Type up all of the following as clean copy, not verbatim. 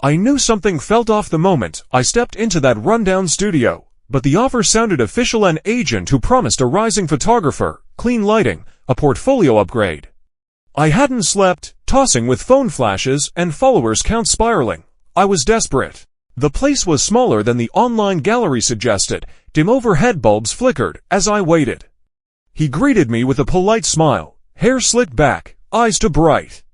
I knew something felt off the moment I stepped into that rundown studio, but the offer sounded official: an agent who promised a rising photographer, clean lighting, a portfolio upgrade. I hadn't slept, tossing with phone flashes and followers count spiraling. I was desperate. The place was smaller than the online gallery suggested. Dim overhead bulbs flickered as I waited. He greeted me with a polite smile, hair slicked back, eyes too bright.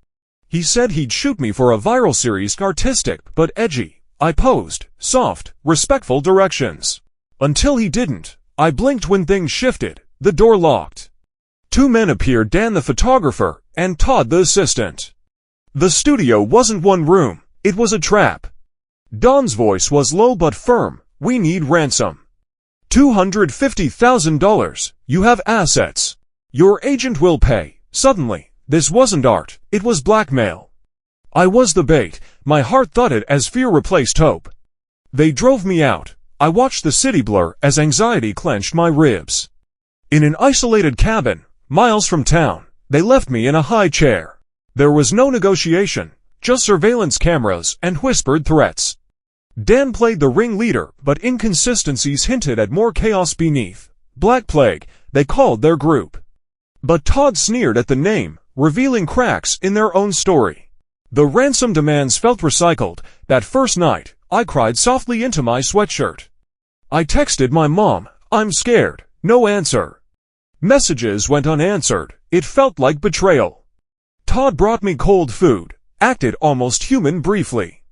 He said he'd shoot me for a viral series, artistic but edgy. I posed, soft, respectful directions. Until he didn't. I blinked when things shifted. The door locked. Two men appeared: Dan the photographer, and Todd the assistant. The studio wasn't one room, it was a trap. Don's voice was low but firm. "We need ransom. $250,000. You have assets. Your agent will pay." Suddenly, this wasn't art, it was blackmail. I was the bait. My heart thudded as fear replaced hope. They drove me out. I watched the city blur as anxiety clenched my ribs. In an isolated cabin, miles from town, they left me in a high chair. There was no negotiation, just surveillance cameras and whispered threats. Dan played the ringleader, but inconsistencies hinted at more chaos beneath. Black Plague, they called their group. But Todd sneered at the name, revealing cracks in their own story. The ransom demands felt recycled. That first night, I cried softly into my sweatshirt. I texted my mom, "I'm scared." No answer. Messages went unanswered. It felt like betrayal. Todd brought me cold food, acted almost human briefly.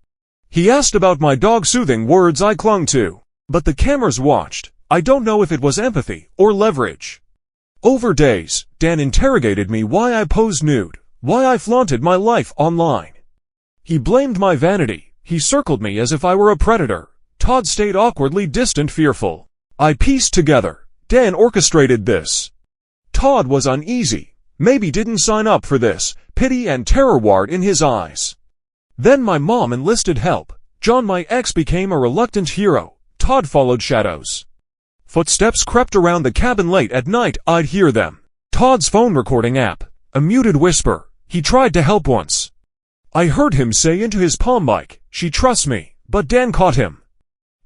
He asked about my dog, soothing words I clung to. But the cameras watched. I don't know if it was empathy or leverage. Over days, Dan interrogated me: why I posed nude, why I flaunted my life online. He blamed my vanity. He circled me as if I were a predator. Todd stayed awkwardly distant, fearful. I pieced together. Dan orchestrated this. Todd was uneasy. Maybe didn't sign up for this. Pity and terror warred in his eyes. Then my mom enlisted help. John, my ex, became a reluctant hero. Todd followed shadows. Footsteps crept around the cabin late at night. I'd hear them. Todd's phone recording app. A muted whisper. He tried to help once. I heard him say into his palm mic, "She trusts me," but Dan caught him.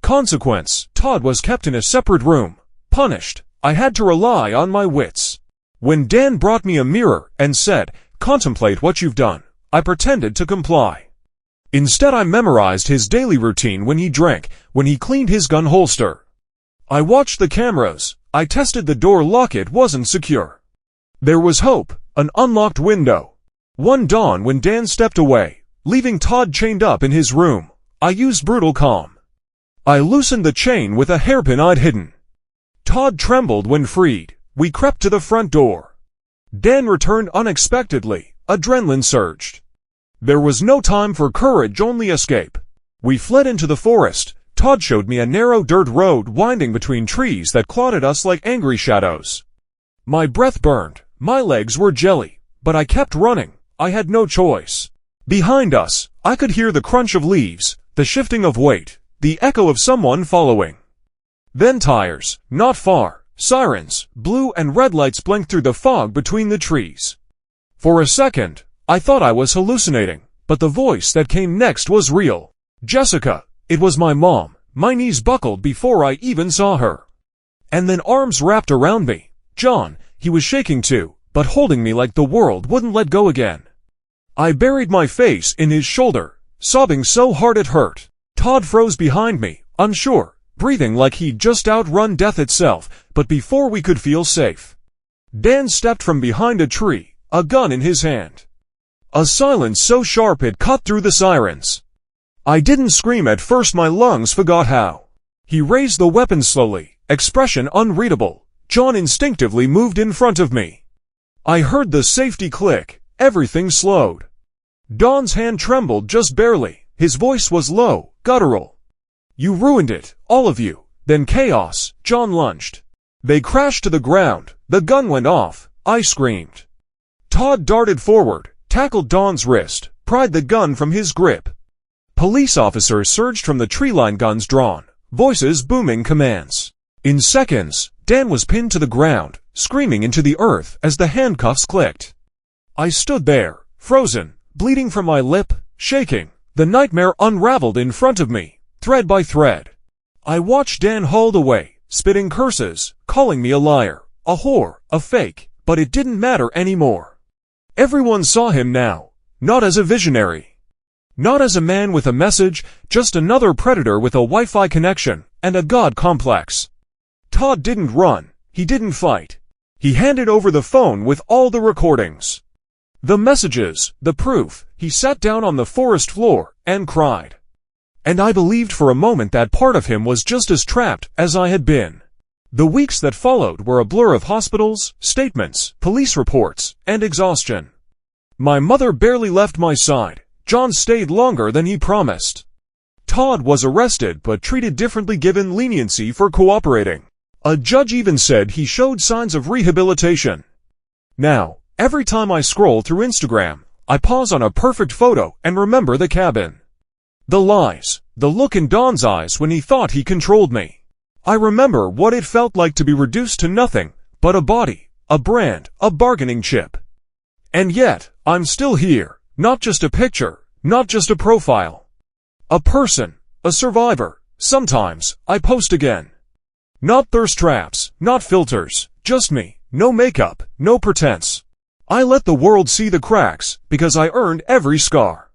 Consequence: Todd was kept in a separate room. Punished. I had to rely on my wits. When Dan brought me a mirror and said, "Contemplate what you've done," I pretended to comply. Instead, I memorized his daily routine: when he drank, when he cleaned his gun holster. I watched the cameras. I tested the door lock. It wasn't secure. There was hope, an unlocked window. One dawn, when Dan stepped away, leaving Todd chained up in his room, I used brutal calm. I loosened the chain with a hairpin I'd hidden. Todd trembled when freed. We crept to the front door. Dan returned unexpectedly. Adrenaline surged. There was no time for courage, only escape. We fled into the forest. Todd showed me a narrow dirt road winding between trees that clawed at us like angry shadows. My breath burned. My legs were jelly. But I kept running. I had no choice. Behind us, I could hear the crunch of leaves, the shifting of weight, the echo of someone following. Then tires, not far, sirens, blue and red lights blinked through the fog between the trees. For a second, I thought I was hallucinating, but the voice that came next was real. Jessica. It was my mom. My knees buckled before I even saw her. And then arms wrapped around me. John, he was shaking too, but holding me like the world wouldn't let go again. I buried my face in his shoulder, sobbing so hard it hurt. Todd froze behind me, unsure, breathing like he'd just outrun death itself, but before we could feel safe, Dan stepped from behind a tree, a gun in his hand. A silence so sharp it cut through the sirens. I didn't scream at first, my lungs forgot how. He raised the weapon slowly, expression unreadable. John instinctively moved in front of me. I heard the safety click. Everything slowed. Don's hand trembled just barely. His voice was low, guttural. "You ruined it, all of you." Then chaos. John lunged. They crashed to the ground. The gun went off. I screamed. Todd darted forward, tackled Don's wrist, pried the gun from his grip. Police officers surged from the tree line, guns drawn, voices booming commands. In seconds, Dan was pinned to the ground, screaming into the earth as the handcuffs clicked. I stood there, frozen, bleeding from my lip, shaking, The nightmare unraveled in front of me, thread by thread. I watched Dan hauled away, spitting curses, calling me a liar, a whore, a fake, but it didn't matter anymore. Everyone saw him now, not as a visionary, not as a man with a message, just another predator with a Wi-Fi connection and a god complex. Todd didn't run, he didn't fight. He handed over the phone with all the recordings, the messages, the proof. He sat down on the forest floor and cried. And I believed for a moment that part of him was just as trapped as I had been. The weeks that followed were a blur of hospitals, statements, police reports, and exhaustion. My mother barely left my side. John stayed longer than he promised. Todd was arrested but treated differently, given leniency for cooperating. A judge even said he showed signs of rehabilitation. Now, every time I scroll through Instagram, I pause on a perfect photo and remember the cabin. The lies, the look in Don's eyes when he thought he controlled me. I remember what it felt like to be reduced to nothing but a body, a brand, a bargaining chip. And yet, I'm still here, not just a picture, not just a profile. A person, a survivor. Sometimes, I post again. Not thirst traps, not filters, just me, no makeup, no pretense. I let the world see the cracks, because I earned every scar.